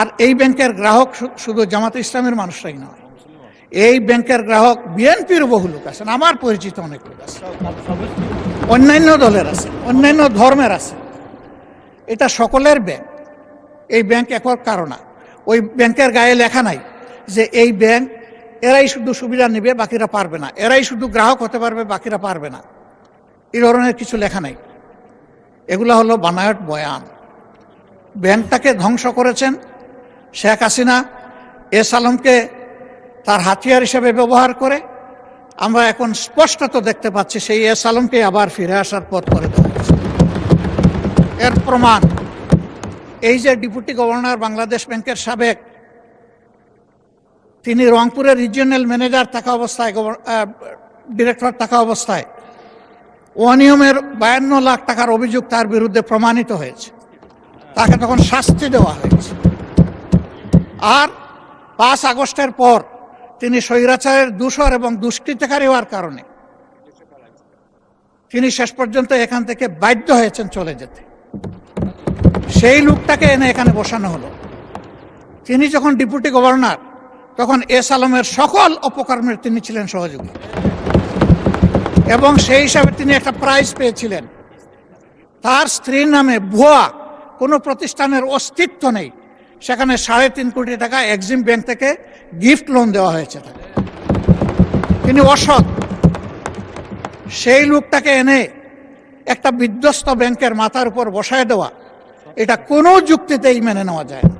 আর এই ব্যাংকের গ্রাহক শুধু জামাতে ইসলামের মানুষরাই নয়, এই ব্যাংকের গ্রাহক বিএনপির বহু লোক আছেন, আমার পরিচিত অনেক লোক আছে, অন্যান্য দলের আছে, অন্যান্য ধর্মের আছে। এটা সকলের ব্যাংক। এই ব্যাংক একর কারণ, ওই ব্যাংকের গায়ে লেখা নাই যে এই ব্যাংক এরাই শুধু সুবিধা নেবে বাকিরা পারবে না, এরাই শুধু গ্রাহক হতে পারবে বাকিরা পারবে না, এই ধরনের কিছু লেখা নাই। এগুলো হলো বানায়ট বয়ান। ব্যাংকটাকে ধ্বংস করেছেন শেখ হাসিনা এস আলমকে তার হাতিয়ার হিসেবে ব্যবহার করে। আমরা এখন স্পষ্টত দেখতে পাচ্ছি সেই এস আলমকে আবার ফিরে আসার পথ করে দেওয়া হয়েছে। এর প্রমাণ এই যে ডেপুটি গভর্নর বাংলাদেশ ব্যাংকের সাবেক, তিনি রংপুরের রিজিওনাল ম্যানেজার থাকা অবস্থায়, ডিরেক্টর থাকা অবস্থায় অনিয়মের 52 লাখ টাকার অভিযোগ তার বিরুদ্ধে প্রমাণিত হয়েছে, তাকে তখন শাস্তি দেওয়া হয়েছে। আর 5 আগস্টের পর তিনি স্বৈরাচারের দূষর এবং দুষ্কৃতকারী হওয়ার কারণে তিনি শেষ পর্যন্ত এখান থেকে বাধ্য হয়েছেন চলে যেতে। সেই লোকটাকে এনে এখানে বসানো হলো। তিনি যখন ডেপুটি গভর্নর তখন এস আলমের সকল অপকর্মের তিনি ছিলেন সহযোগী, এবং সেই হিসাবে তিনি একটা প্রাইজ পেয়েছিলেন। তার স্ত্রীর নামে ভুয়া কোনো প্রতিষ্ঠানের অস্তিত্ব নেই, সেখানে 3.5 কোটি টাকা এক্সিম ব্যাংক থেকে গিফট লোন দেওয়া হয়েছে তাকে। তিনি অসৎ। সেই লোকটাকে এনে একটা বিধ্বস্ত ব্যাংকের মাথার উপর বসায় দেওয়া, এটা কোনো যুক্তিতেই মেনে নেওয়া যায় না।